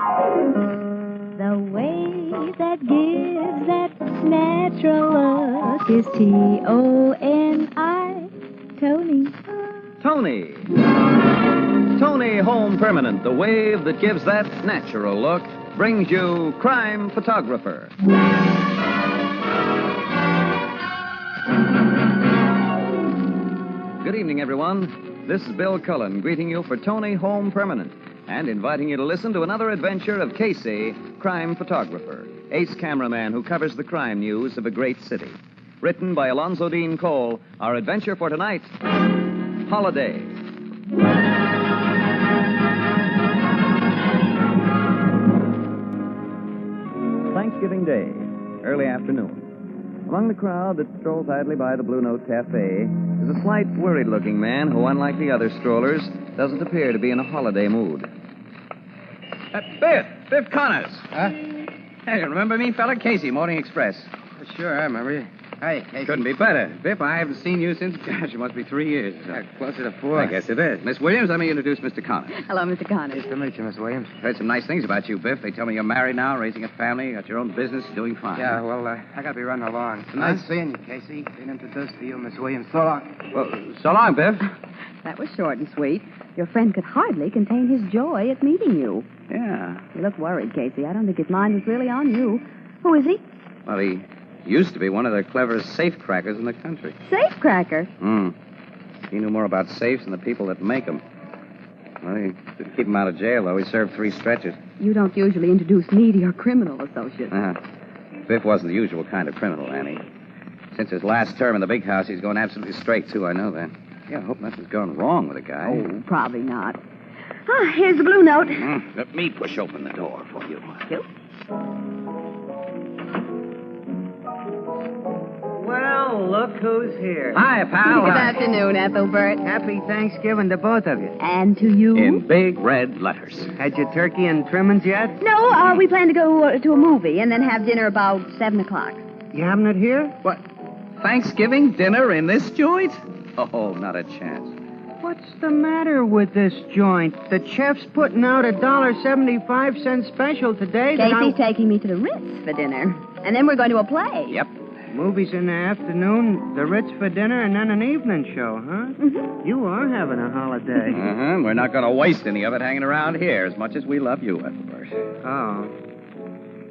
The wave that gives that natural look is T-O-N-I, Tony. Tony Home Permanent, the wave that gives that natural look, brings you Crime Photographer. Good evening, everyone. This is Bill Cullen greeting you for Tony Home Permanent and inviting you to listen to another adventure of Casey, Crime Photographer, ace cameraman who covers the crime news of a great city. Written by Alonzo Dean Cole, our adventure for tonight, Holiday. Thanksgiving Day, early afternoon. Among the crowd that strolls idly by the Blue Note Cafe is a slight, worried-looking man who, unlike the other strollers, doesn't appear to be in a holiday mood. Biff Connors. Huh? Hey, you remember me, fella? Casey, Morning Express. Sure, I remember you. Hi, Casey. Couldn't be better. Biff, I haven't seen you since, gosh, it must be 3 years. Closer to 4. I guess it is. Miss Williams, let me introduce Mr. Connors. Hello, Mr. Connors. Nice to meet you, Miss Williams. Heard some nice things about you, Biff. They tell me you're married now, raising a family, got your own business, doing fine. Yeah, well, I gotta be running along. It's nice seeing you, Casey. Being introduced to you, Miss Williams. So long. Well, so long, Biff. That was short and sweet. Your friend could hardly contain his joy at meeting you. Yeah. You look worried, Casey. I don't think his mind was really on you. Who is he? Well, he used to be one of the cleverest safe crackers in the country. Safecracker. He knew more about safes than the people that make them. Well, he didn't keep him out of jail, though. He served 3 stretches. You don't usually introduce me to your criminal associates. Biff wasn't the usual kind of criminal, Annie. Since his last term in the big house, he's going absolutely straight, too. I know that. Yeah, I hope nothing's gone wrong with the guy. Oh, probably not. Ah, here's the Blue Note. Let me push open the door for you. You? Well, look who's here. Hi, pal. Good afternoon, Ethelbert. Happy Thanksgiving to both of you. And to you? In big red letters. Had your turkey and trimmings yet? No, we plan to go to a movie and then have dinner about 7 o'clock. You having it here? What? Thanksgiving dinner in this joint? Oh, not a chance. What's the matter with this joint? The chef's putting out $1.75 special today. Casey's taking me to the Ritz for dinner. And then we're going to a play. Yep. Movies in the afternoon, the Ritz for dinner, and then an evening show, huh? Mm-hmm. You are having a holiday. We're not going to waste any of it hanging around here as much as we love you, Ethelbert. Oh.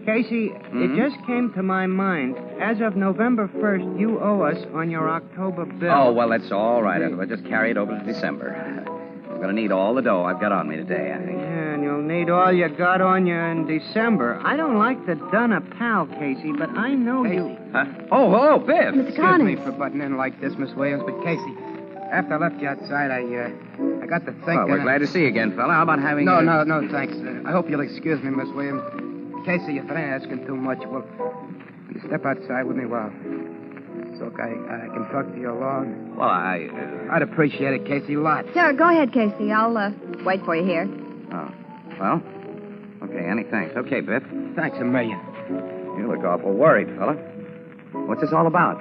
Casey, it just came to my mind. As of November 1st, you owe us on your October bill. Oh, well, that's all right, Ethelbert. Just carry it over to December. I'm going to need all the dough I've got on me today, I think. Yeah, and you'll need all you got on you in December. I don't like to dun a pal, Casey, but I know you... Huh? Oh, hello, Biff. Mr. Excuse Connors. me for butting in like this, Miss Williams, but Casey, after I left you outside, I got to thinking... Well, we're glad to see you again, fella. How about having... No, thanks. I hope you'll excuse me, Miss Williams. Casey, if I ain't asking too much, will you step outside with me while... So I can talk to you alone? Well, I'd appreciate it, Casey, lots. Sure, go ahead, Casey. I'll wait for you here. Oh, well, okay, Annie, thanks. Okay, Biff. Thanks a million. You look awful worried, fella. What's this all about?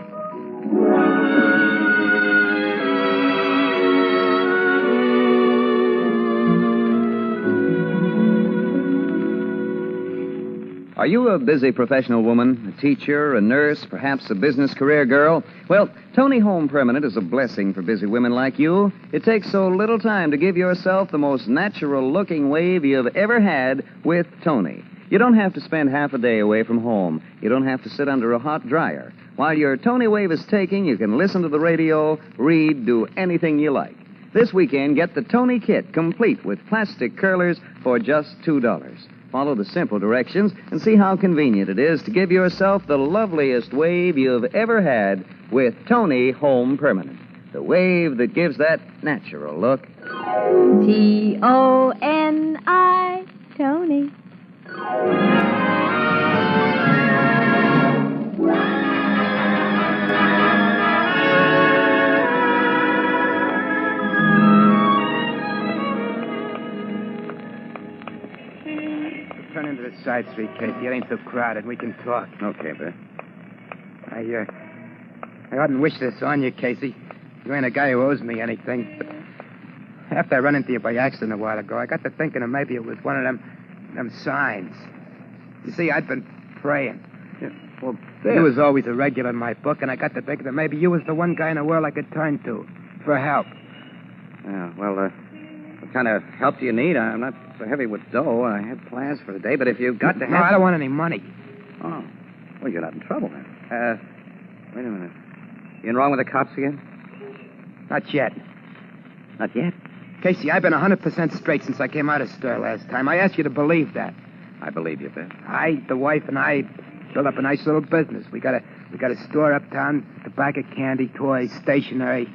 Are you a busy professional woman, a teacher, a nurse, perhaps a business career girl? Well, Tony Home Permanent is a blessing for busy women like you. It takes so little time to give yourself the most natural-looking wave you've ever had with Tony. You don't have to spend half a day away from home. You don't have to sit under a hot dryer. While your Tony wave is taking, you can listen to the radio, read, do anything you like. This weekend, get the Tony Kit, complete with plastic curlers for just $2. Follow the simple directions and see how convenient it is to give yourself the loveliest wave you've ever had with Tony Home Permanent. The wave that gives that natural look. T-O-N-I, Tony. Turn into the side street, Casey. It ain't too crowded. We can talk. Okay, Biff. I oughtn't wish this on you, Casey. You ain't a guy who owes me anything. But after I run into you by accident a while ago, I got to thinking that maybe it was one of them Them signs. You see, I've been praying. Yeah. Well, Biff. You was always a regular in my book, and I got to think that maybe you was the one guy in the world I could turn to for help. Yeah, well, what kind of help do you need? I'm not so heavy with dough. I had plans for the day, but if you've got to have... No, I don't want any money. Oh. Well, you're not in trouble, then. Wait a minute. You in wrong with the cops again? Not yet. Not yet. Casey, I've been 100% straight since I came out of stir last time. I ask you to believe that. I believe you, Biff. The wife and I built up a nice little business. We got a store uptown, tobacco, candy, toys, stationery.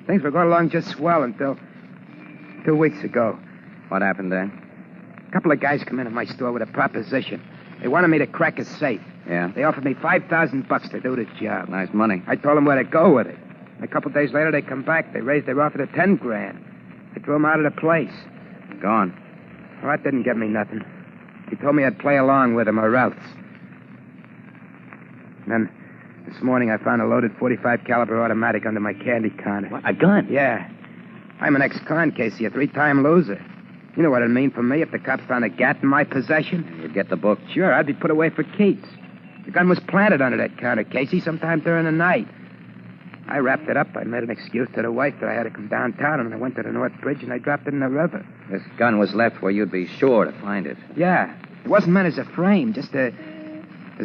Things were going along just swell until 2 weeks ago. What happened then? A couple of guys come into my store with a proposition. They wanted me to crack a safe. Yeah? They offered me $5,000 to do the job. Nice money. I told them where to go with it. And a couple of days later, they come back. They raised their offer to $10,000. I threw them out of the place. Gone. Well, that didn't get me nothing. He told me I'd play along with him or else. And then this morning I found a loaded .45 caliber automatic under my candy counter. What? A gun? Yeah. I'm an ex-con, Casey, a 3-time loser. You know what it'd mean for me if the cops found a gat in my possession? You'd get the book. Sure, I'd be put away for keeps. The gun was planted under that counter, Casey, sometime during the night. I wrapped it up. I made an excuse to the wife that I had to come downtown, and I went to the North Bridge, and I dropped it in the river. This gun was left where you'd be sure to find it. Yeah. It wasn't meant as a frame, just as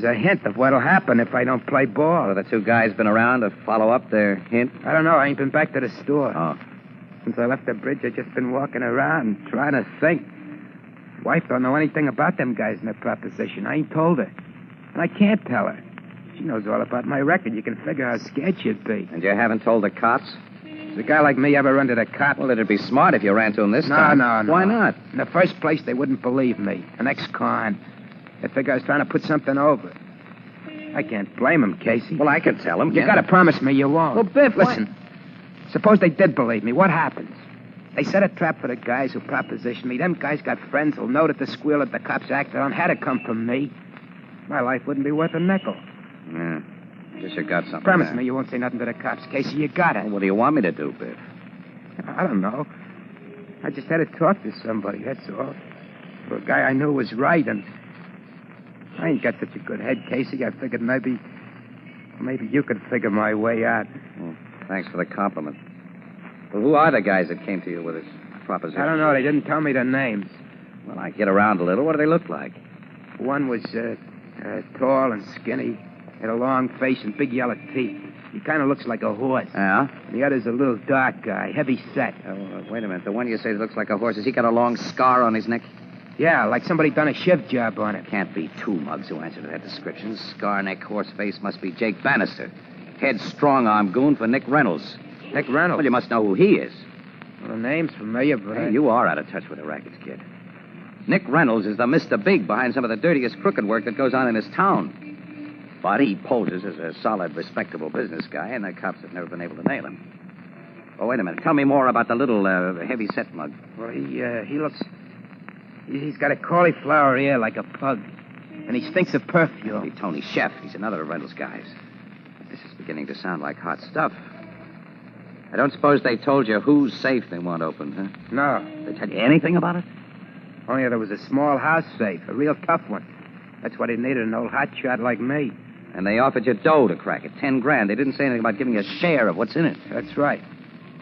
a hint of what'll happen if I don't play ball. Well, the two guys been around to follow up their hint? I don't know. I ain't been back to the store. Oh. Since I left the bridge, I've just been walking around trying to think. Wife don't know anything about them guys in the proposition. I ain't told her. And I can't tell her. She knows all about my record. You can figure how scared she'd be. And you haven't told the cops? Does a guy like me ever run to the cop? Well, it'd be smart if you ran to them this time. No. Why not? In the first place, they wouldn't believe me. An ex-con. They figure I was trying to put something over. I can't blame them, Casey. Well, I can tell them. You gotta promise me you won't. Well, Biff, listen. Suppose they did believe me. What happens? They set a trap for the guys who propositioned me. Them guys got friends who'll know that the squeal that the cops acted on had to come from me. My life wouldn't be worth a nickel. Yeah. Guess you got something. Promise there. me you won't say nothing to the cops, Casey. You got it. Well, what do you want me to do, Biff? I don't know. I just had to talk to somebody, that's all. For a guy I knew was right, and I ain't got such a good head, Casey. I figured maybe you could figure my way out. Well, thanks for the compliment. Well, who are the guys that came to you with this proposition? I don't know. They didn't tell me their names. Well, I get around a little. What do they look like? One was tall and skinny, had a long face and big yellow teeth. He kind of looks like a horse. Yeah? And the other's a little dark guy, heavy set. Wait a minute. The one you say looks like a horse, has he got a long scar on his neck? Yeah, like somebody done a shiv job on it. Can't be two mugs who answer to that description. Scar neck, horse face must be Jake Bannister. Head strong-arm goon for Nick Reynolds. Nick Reynolds? Well, you must know who he is. Well, the name's familiar, but... Hey, you are out of touch with the rackets, kid. Nick Reynolds is the Mr. Big behind some of the dirtiest crooked work that goes on in this town. But he poses as a solid, respectable business guy, and the cops have never been able to nail him. Oh, wait a minute. Tell me more about the little heavy-set mug. Well, he looks... He's got a cauliflower ear like a pug. And he stinks of perfume. Hey, Tony Chef. He's another of Reynolds' guys. This is beginning to sound like hot stuff. I don't suppose they told you whose safe they want opened, huh? No. They tell you anything about it? Only there was a small house safe, a real tough one. That's what he needed, an old hotshot like me. And they offered you dough to crack it, $10,000. They didn't say anything about giving you a share of what's in it. That's right.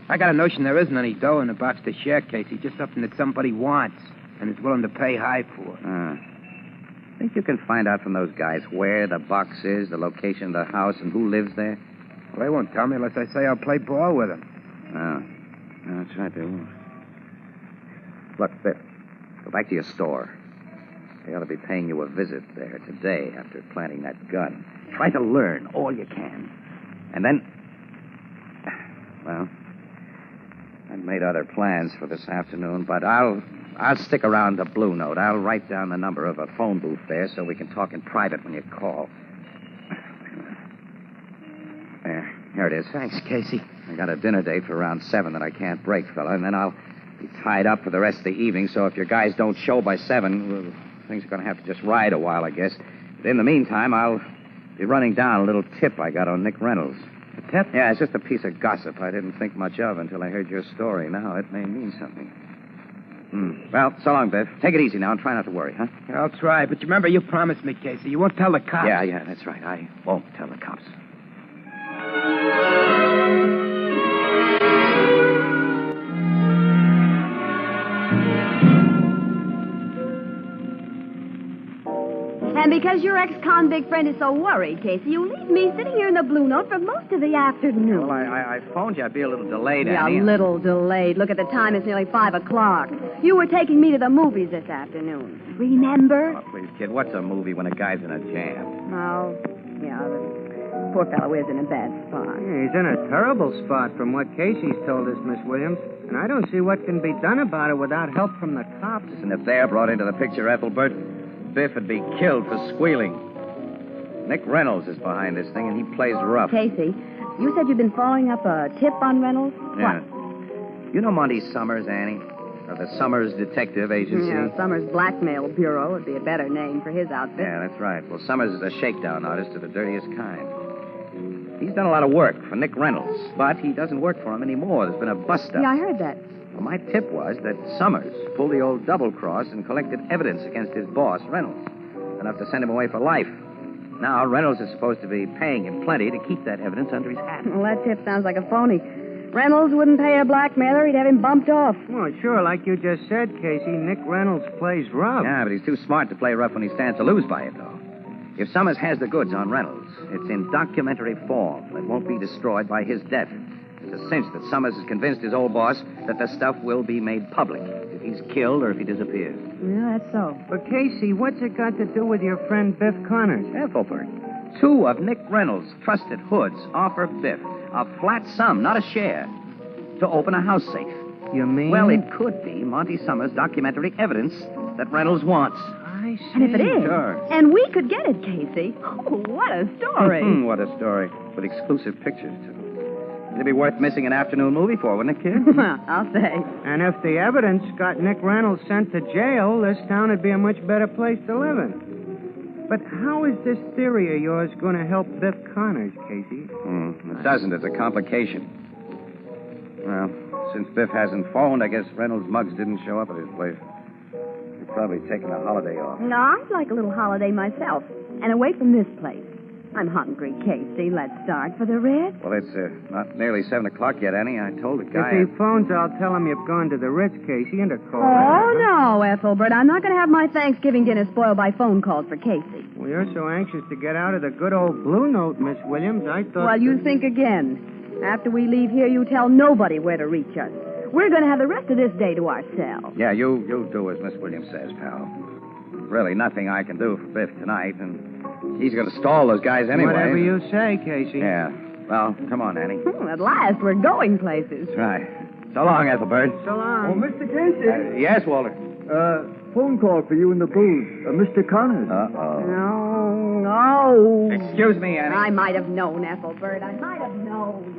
I got a notion there isn't any dough in the box to share, Casey. Just something that somebody wants and is willing to pay high for. Think you can find out from those guys where the box is, the location of the house, and who lives there? Well, they won't tell me unless I say I'll play ball with them. Oh. That's right, they won't. Look, Biff, go back to your store. They ought to be paying you a visit there today after planting that gun. Try to learn all you can. And then... Well, I've made other plans for this afternoon, but I'll stick around the Blue Note. I'll write down the number of a phone booth there so we can talk in private when you call. There, here it is. Thanks, Casey. I got a dinner date for around 7 that I can't break, fella, and then I'll be tied up for the rest of the evening, so if your guys don't show by 7, well, things are going to have to just ride a while, I guess. But in the meantime, I'll be running down a little tip I got on Nick Reynolds. A tip? Yeah, it's just a piece of gossip I didn't think much of until I heard your story. Now it may mean something. Well, so long, Biff. Take it easy now and try not to worry, huh? I'll try, but remember, you promised me, Casey. You won't tell the cops. Yeah, that's right. I won't tell the cops. And because your ex-convict friend is so worried, Casey, you leave me sitting here in the Blue Note for most of the afternoon. Well, I phoned you. I'd be a little delayed, Yeah, Annie. a little delayed. Look at the time. It's nearly 5 o'clock. You were taking me to the movies this afternoon. Remember? Oh, please, kid. What's a movie when a guy's in a jam? Oh, yeah, the poor fellow is in a bad spot. Yeah, he's in a terrible spot from what Casey's told us, Miss Williams. And I don't see what can be done about it without help from the cops. And if they're brought into the picture, Ethelbert, Biff would be killed for squealing. Nick Reynolds is behind this thing, and he plays rough. Casey, you said you'd been following up a tip on Reynolds? Yeah. What? You know Monty Summers, Annie? Or the Summers Detective Agency? Yeah, Summers Blackmail Bureau would be a better name for his outfit. Yeah, that's right. Well, Summers is a shakedown artist of the dirtiest kind. He's done a lot of work for Nick Reynolds, but he doesn't work for him anymore. There's been a bust-up. Yeah, I heard that. Well, my tip was that Summers pulled the old double-cross and collected evidence against his boss, Reynolds, enough to send him away for life. Now, Reynolds is supposed to be paying him plenty to keep that evidence under his hat. Well, that tip sounds like a phony. Reynolds wouldn't pay a blackmailer. He'd have him bumped off. Well, sure, like you just said, Casey, Nick Reynolds plays rough. Yeah, but he's too smart to play rough when he stands to lose by it, though. If Summers has the goods on Reynolds, it's in documentary form. It won't be destroyed by his death. It's a cinch that Summers has convinced his old boss that the stuff will be made public if he's killed or if he disappears. Yeah, that's so. But, Casey, what's it got to do with your friend Biff Connors? Ethelbert, 2 of Nick Reynolds' trusted hoods offer Biff a flat sum, not a share, to open a house safe. You mean? Well, it could be Monty Summers' documentary evidence that Reynolds wants. I see. And if it is, Sure. and we could get it, Casey. Oh, what a story. What a story. With exclusive pictures, too. It'd be worth missing an afternoon movie for, wouldn't it, kid? Well, I'll say. And if the evidence got Nick Reynolds sent to jail, this town would be a much better place to live in. But how is this theory of yours going to help Biff Connors, Casey? It doesn't. It's a complication. Well, since Biff hasn't phoned, I guess Reynolds' mugs didn't show up at his place. He's probably taking a holiday off. No, I'd like a little holiday myself. And away from this place. I'm hungry, Casey. Let's start for the Ritz. Well, it's not nearly 7 o'clock yet, Annie. I told the guy... If he phones, I'll tell him you've gone to the Ritz, Casey, and a call. Oh, no, Ethelbert. I'm not going to have my Thanksgiving dinner spoiled by phone calls for Casey. Well, you're so anxious to get out of the good old Blue Note, Miss Williams, I thought... Well, you think again. After we leave here, you tell nobody where to reach us. We're going to have the rest of this day to ourselves. Yeah, you do as Miss Williams says, pal. Really nothing I can do for Biff tonight, and he's going to stall those guys anyway. Whatever you say, Casey. Yeah. Well, come on, Annie. At last, we're going places. That's right. So long, Ethelbert. So long. Mr. Casey. Yes, Walter. Phone call for you in the booth. Mr. Connors. Uh-oh. No. Excuse me, Annie. I might have known, Ethelbert. I might have known.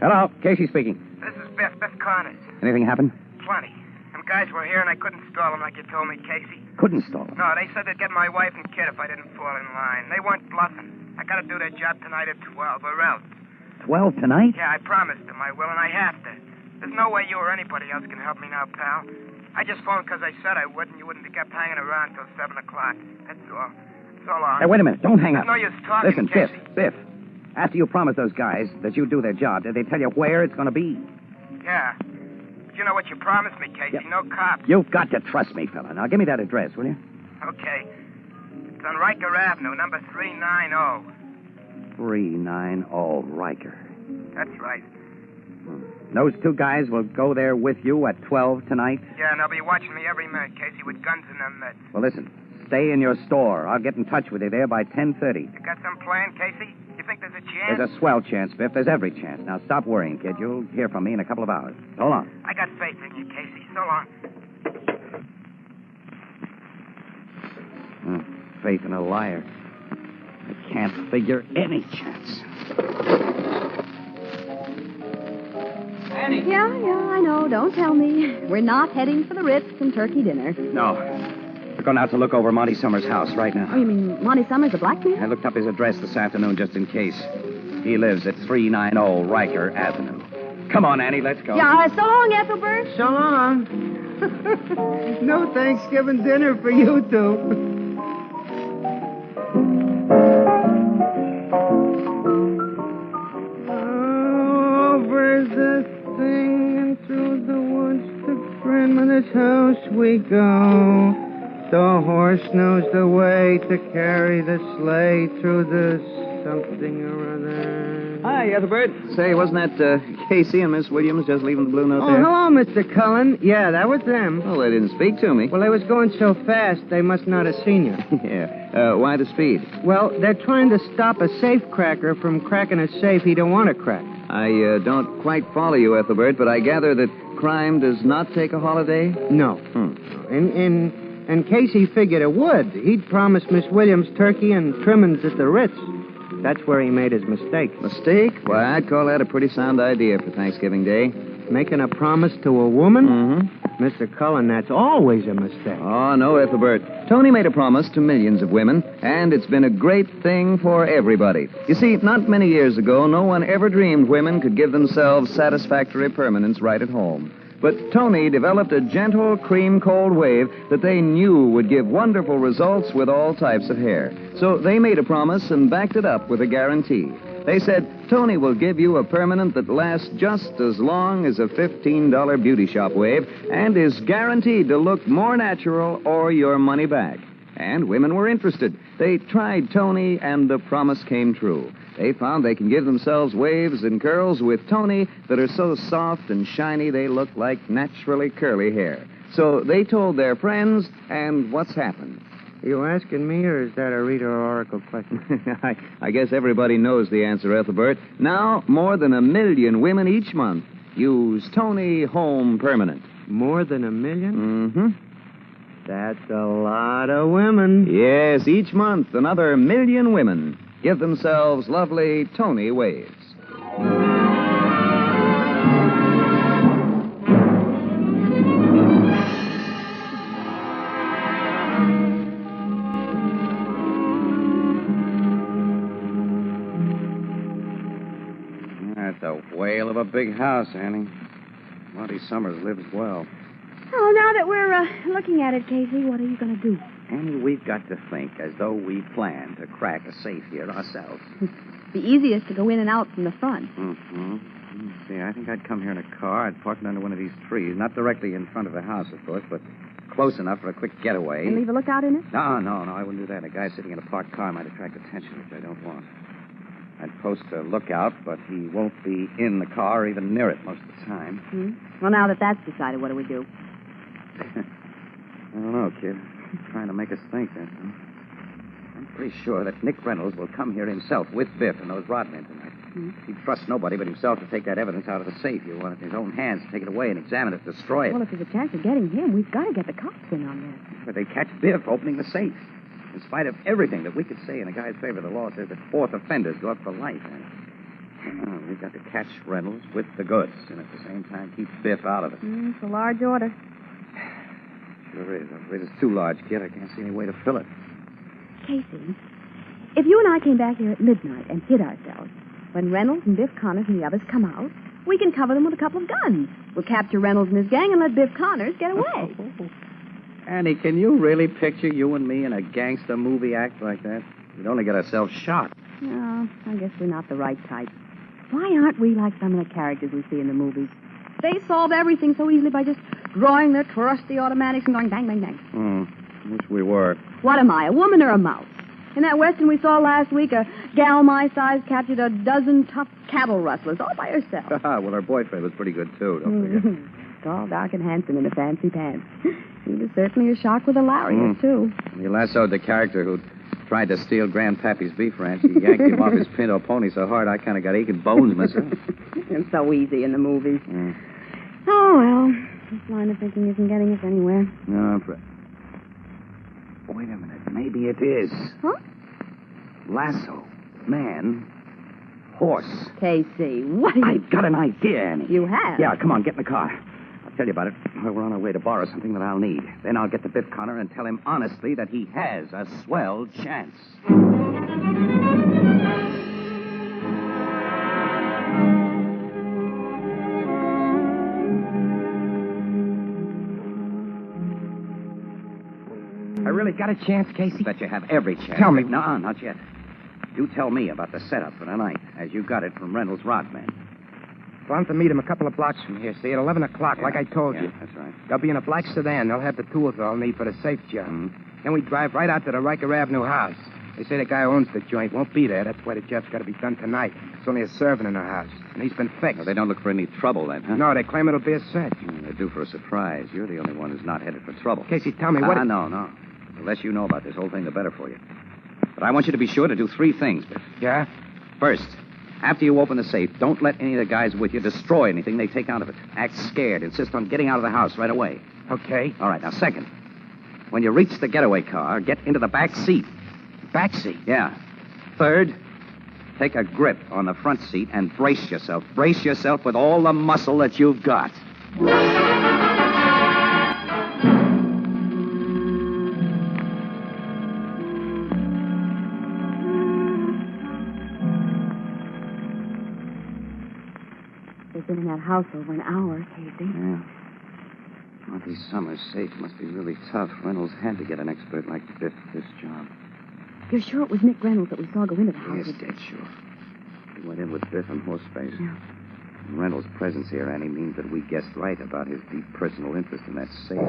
Hello, Casey speaking. This is Biff Connors. Anything happen? Plenty. Them guys were here, and I couldn't stall them like you told me, Casey. Couldn't stall him. No, they said they'd get my wife and kid if I didn't fall in line. They weren't bluffing. I got to do their job tonight at 12, or else. 12 tonight? Yeah, I promised them I will, and I have to. There's no way you or anybody else can help me now, pal. I just phoned because I said I would, and you wouldn't have kept hanging around till 7 o'clock. That's all. So long. Hey, wait a minute. Don't hang up. No use talking, Listen, Biff, Casey. Biff. After you promised those guys that you'd do their job, did they tell you where it's going to be? Yeah. But you know what you promised me, Casey. Yep. No cops. You've got to trust me, fella. Now, give me that address, will you? Okay. It's on Riker Avenue, number 390. 390 Riker. That's right. Those 2 guys will go there with you at 12 tonight? Yeah, and they'll be watching me every minute, Casey, with guns in their mitts. Well, listen. Stay in your store. I'll get in touch with you there by 10:30. You got some plan, Casey? You think there's a chance? There's a swell chance, Biff. There's every chance. Now, stop worrying, kid. You'll hear from me in a couple of hours. So long. I got faith in you, Casey. So long. Faith in a liar. I can't figure any chance. Yeah, I know. Don't tell me. We're not heading for the Ritz and turkey dinner. No. We're going out to look over Monty Summers' house right Oh, now. you mean Monty Summers, the blacksmith? I looked up his address this afternoon just in case. He lives at 390 Riker Avenue. Come on, Annie, let's go. Yeah, so long, Ethelbert. So long. No Thanksgiving dinner for you two. Over the thing and through the woods to grandmother's house we go. The horse knows the way to carry the sleigh through the something or other. Hi, Ethelbert. Say, wasn't that Casey and Miss Williams just leaving the Blue Note Oh, there? hello, Mr. Cullen. Yeah, that was them. Oh, they didn't speak to me. Well, they was going so fast, they must not have seen you. Yeah. Why the speed? Well, they're trying to stop a safe cracker from cracking a safe he don't want to crack. I don't quite follow you, Ethelbert, but I gather that crime does not take a holiday? No. And Casey figured it would. He'd promised Miss Williams turkey and trimmings at the Ritz. That's where he made his mistake. Mistake? Why, I'd call that a pretty sound idea for Thanksgiving Day. Making a promise to a woman? Mm-hmm. Mr. Cullen, that's always a mistake. Oh, no, Ethelbert. Tony made a promise to millions of women, and it's been a great thing for everybody. You see, not many years ago, no one ever dreamed women could give themselves satisfactory permanence right at home. But Tony developed a gentle, cream-cold wave that they knew would give wonderful results with all types of hair. So they made a promise and backed it up with a guarantee. They said, Tony will give you a permanent that lasts just as long as a $15 beauty shop wave and is guaranteed to look more natural or your money back. And women were interested. They tried Tony, and the promise came true. They found they can give themselves waves and curls with Tony that are so soft and shiny they look like naturally curly hair. So they told their friends, and what's happened? Are you asking me, or is that a Rita Oracle question? I guess everybody knows the answer, Ethelbert. Now, more than 1 million women each month use Tony Home Permanent. More than 1 million? Mm-hmm. That's a lot of women. Yes, each month another 1 million women give themselves lovely Tony waves. That's a whale of a big house, Annie. Monty Summers lives well. Oh, now that we're looking at it, Casey, what are you going to do? Annie, we've got to think as though we plan to crack a safe here ourselves. The easiest to go in and out from the front. Mm-hmm. See, I think I'd come here in a car. I'd park it under one of these trees. Not directly in front of the house, of course, but close enough for a quick getaway. And leave a lookout in it? No, I wouldn't do that. A guy sitting in a parked car might attract attention, which I don't want. I'd post a lookout, but he won't be in the car or even near it most of the time. Well, now that that's decided, what do we do? I don't know, kid. Trying to make us think, that's all. I'm pretty sure that Nick Reynolds will come here himself with Biff and those rodmen tonight. He'd trust nobody but himself to take that evidence out of the safe. He'll want it in his own hands to take it away and examine it, destroy it. Well, if there's a chance of getting him, we've got to get the cops in on this. But they catch Biff opening the safe. In spite of everything that we could say in a guy's favor, the law says that fourth offenders go up for life. And we've got to catch Reynolds with the goods and at the same time keep Biff out of it. It's a large order. Sure is. I'm afraid it's too large, kid. I can't see any way to fill it. Casey, if you and I came back here at midnight and hid ourselves, when Reynolds and Biff Connors and the others come out, we can cover them with a couple of guns. We'll capture Reynolds and his gang and let Biff Connors get away. Annie, can you really picture you and me in a gangster movie act like that? We'd only get ourselves shot. No, I guess we're not the right type. Why aren't we like some of the characters we see in the movies? They solve everything so easily by just drawing their trusty automatics and going bang, bang, bang. Wish we were. What am I, a woman or a mouse? In that Western we saw last week, a gal my size captured a dozen tough cattle rustlers all by herself. Well, her boyfriend was pretty good, too, don't forget. Tall, dark, and handsome in the fancy pants. He was certainly a shark with a lariat, too. He lassoed the character who tried to steal Grandpappy's beef ranch. He yanked him off his pinto pony so hard I kind of got aching bones myself. It's so easy in the movies. Oh, well, this line of thinking isn't getting us anywhere. No, wait a minute. Maybe it is. Huh? Lasso. Man. Horse. Casey, what I've got an idea, Annie. You have? Yeah, come on, get in the car. I'll tell you about it. We're on our way to borrow something that I'll need. Then I'll get to Biff Connor and tell him honestly that he has a swell chance. really got a chance, Casey? Bet you have every chance. Tell me. No, not yet. You tell me about the setup for tonight, as you got it from Reynolds' Rodman. Well, I'm to meet him a couple of blocks from here, see, at 11 o'clock, like I told you. That's right. They'll be in a black sedan. They'll have the tools they'll need for the safe job. Then we drive right out to the Riker Avenue house. They say the guy who owns the joint won't be there. That's why the job's got to be done tonight. There's only a servant in the house, and he's been fixed. Well, they don't look for any trouble then, huh? No, they claim it'll be a cinch. They're due for a surprise. You're the only one who's not headed for trouble. Casey, tell me what... No. The less you know about this whole thing, the better for you. But I want you to be sure to do 3 things, Biff. Yeah? First, after you open the safe, don't let any of the guys with you destroy anything they take out of it. Act scared. Insist on getting out of the house right away. Okay. All right, now, second, when you reach the getaway car, get into the back seat. Back seat? Yeah. Third, take a grip on the front seat and brace yourself. Brace yourself with all the muscle that you've got. They've been in that house over an hour, Casey. Yeah. Monty Summers' safe must be really tough. Reynolds had to get an expert like Biff for this job. You're sure it was Nick Reynolds that we saw go into the house? Yes, dead sure. He went in with Biff and Horseface. Yeah. And Reynolds' presence here, Annie, means that we guessed right about his deep personal interest in that safe.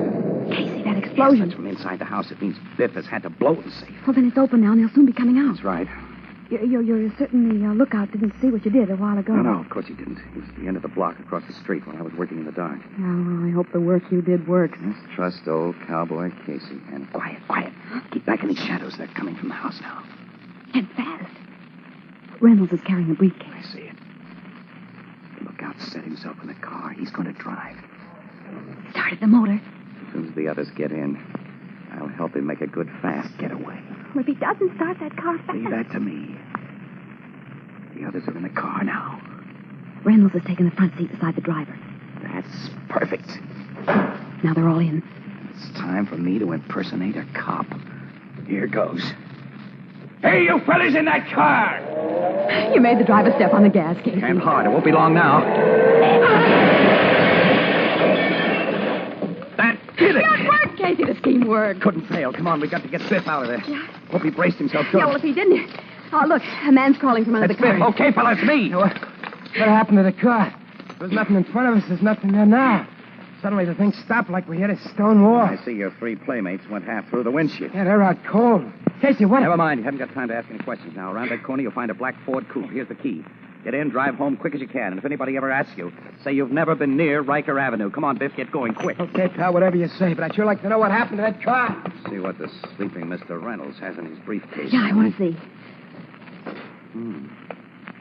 Casey, that Yes, explosion. that's from inside the house. It means Biff has had to blow the safe. Well, then it's open now, and they'll soon be coming out. That's right. You're certain the lookout didn't see what you did a while ago? No, of course he didn't. He was at the end of the block across the street when I was working in the dark. Yeah, well, I hope the work you did works. Let's trust old cowboy Casey. And quiet. Keep back in these shadows. They're coming from the house now. And fast. Reynolds is carrying a briefcase. I see it. The lookout set himself in the car. He's going to drive. Started the motor. As soon as the others get in, I'll help him make a good fast getaway. Well, if he doesn't start that car fast... Leave that to me. The others are in the car now. Reynolds is taking the front seat beside the driver. That's perfect. Now they're all in. It's time for me to impersonate a cop. Here goes. Hey, you fellas in that car! You made the driver step on the gas, Casey. Camp hard. It won't be long now. That did it! It worked, Casey. The scheme worked. Couldn't fail. Come on, we got to get Biff out of there. Yeah. Hope he braced himself good. Yeah, well, if he didn't... Oh, look, a man's crawling from under It's the car. Biff. Okay, fella, it's me. What happened to the car? There's nothing in front of us. There's nothing there now. Suddenly the thing stopped like we hit a stone wall. I see your 3 playmates went half through the windshield. Yeah, they're out cold. Casey, what... Never mind. You haven't got time to ask any questions now. Around that corner, you'll find a black Ford coupe. Here's the key. Get in, drive home quick as you can. And if anybody ever asks you, say you've never been near Riker Avenue. Come on, Biff, get going quick. Okay, pal, whatever you say, but I'd sure like to know what happened to that car. Let's see what the sleeping Mr. Reynolds has in his briefcase. Yeah, I want to see.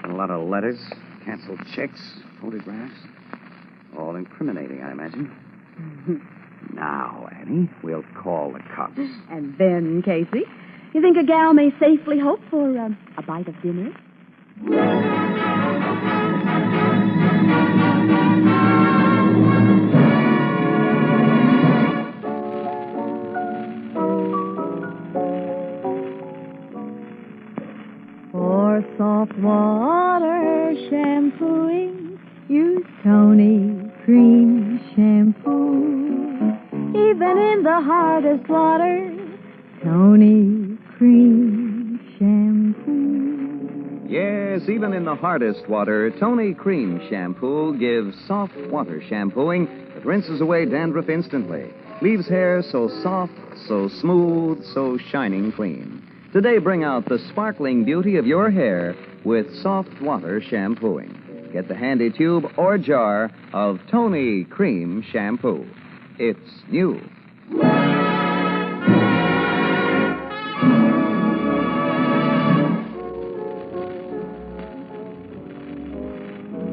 A lot of letters, canceled checks, photographs. All incriminating, I imagine. Now, Annie, we'll call the cops. And then, Casey, you think a gal may safely hope for a bite of dinner? For soft water shampooing, use Tony Cream Shampoo. Even in the hardest water, Tony Cream Shampoo. Yes, even in the hardest water, Tony Cream Shampoo gives soft water shampooing that rinses away dandruff instantly. Leaves hair so soft, so smooth, so shining clean. Today, bring out the sparkling beauty of your hair with soft water shampooing. Get the handy tube or jar of Tony Cream Shampoo. It's new.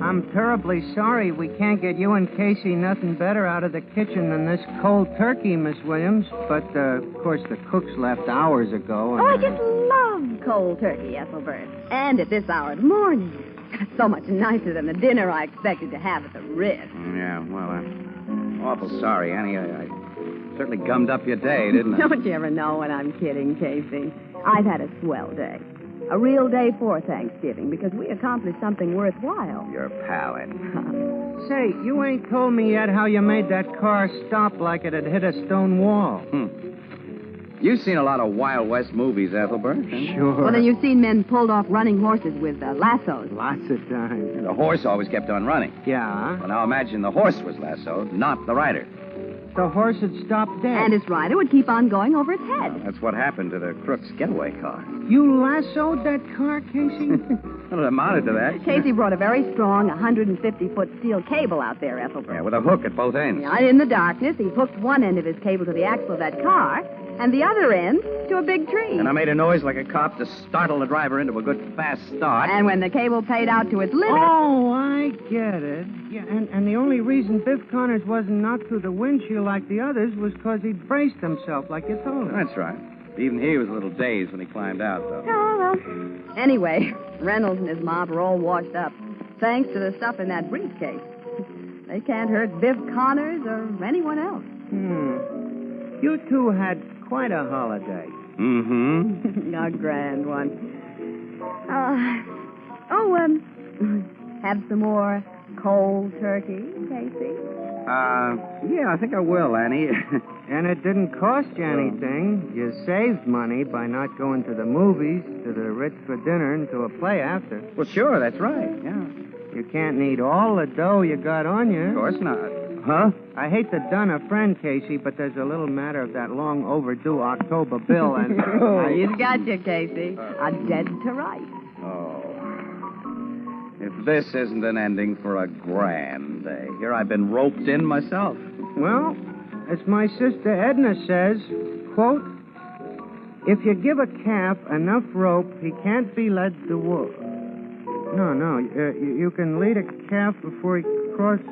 I'm terribly sorry we can't get you and Casey nothing better out of the kitchen than this cold turkey, Miss Williams. But, of course, the cook's left hours ago. Oh, I just love cold turkey, Ethelbert. And at this hour of the morning. It's so much nicer than the dinner I expected to have at the Ritz. Yeah, well, I'm awful sorry, Annie. I certainly gummed up your day, didn't I? Don't you ever know when I'm kidding, Casey? I've had a swell day. A real day for Thanksgiving, because we accomplished something worthwhile. Your pal, Annie. Say, you ain't told me yet how you made that car stop like it had hit a stone wall. You've seen a lot of Wild West movies, Ethelbert. Sure. Well, then you've seen men pulled off running horses with lassos. Lots of times. The horse always kept on running. Yeah. Well, now imagine the horse was lassoed, not the rider. The horse had stopped dead. And its rider would keep on going over its head. That's what happened to the Crook's getaway car. You lassoed that car, Casey? Well, it amounted to that. Casey brought a very strong 150-foot steel cable out there, Ethelbert. Yeah, with a hook at both ends. Yeah, in the darkness, he hooked one end of his cable to the axle of that car and the other end to a big tree. And I made a noise like a cop to startle the driver into a good fast start. And when the cable paid out to its limit... Oh, I get it. Yeah, and the only reason Biff Connors wasn't knocked through the windshield like the others was because he'd braced himself like you told him. That's right. Even he was a little dazed when he climbed out, though. Oh, well. Anyway, Reynolds and his mob are all washed up, thanks to the stuff in that briefcase. They can't hurt Biff Connors or anyone else. You two had quite a holiday. Mm-hmm. A grand one. Have some more cold turkey, Casey? Yeah, I think I will, Annie. And it didn't cost you anything. You saved money by not going to the movies, to the Ritz for dinner, and to a play after. Well, sure, that's right, yeah. You can't need all the dough you got on you. Of course not. Huh? I hate to dun a friend, Casey, but there's a little matter of that long overdue October bill, and... He's got you, Casey. A dead to rights. Oh. If this isn't an ending for a grand day. Here I've been roped in myself. Well, as my sister Edna says, quote, if you give a calf enough rope, he can't be led to wool. No, you can lead a calf before he crosses...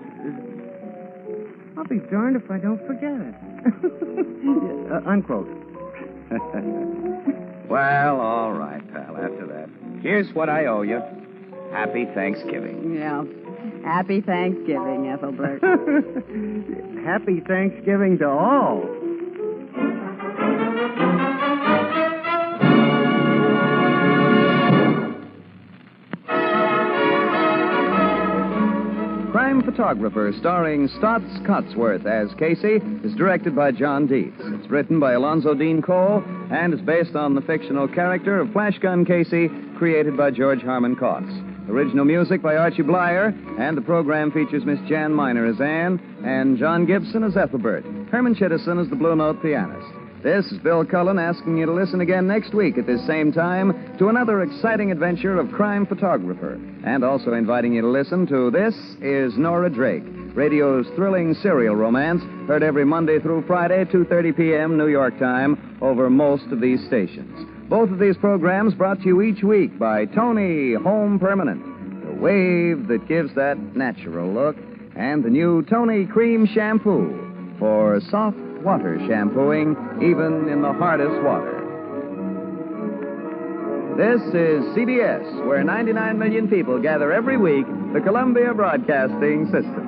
I'll be darned if I don't forget it. Unquote. Well, all right, pal, after that. Here's what I owe you. Happy Thanksgiving. Yeah. Happy Thanksgiving, Ethelbert. Happy Thanksgiving to all. Crime Photographer, starring Stotts Cotsworth as Casey, is directed by John Dietz. It's written by Alonzo Dean Cole and is based on the fictional character of Flash Gun Casey, created by George Harmon Cox. Original music by Archie Blyer, and the program features Miss Jan Miner as Anne and John Gibson as Ethelbert. Herman Chittison as the Blue Note pianist. This is Bill Cullen asking you to listen again next week at this same time to another exciting adventure of Crime Photographer, and also inviting you to listen to This is Nora Drake, radio's thrilling serial romance, heard every Monday through Friday, 2:30 p.m. New York time, over most of these stations. Both of these programs brought to you each week by Tony Home Permanent, the wave that gives that natural look, and the new Tony Cream Shampoo for soft water shampooing, even in the hardest water. This is CBS, where 99 million people gather every week, the Columbia Broadcasting System.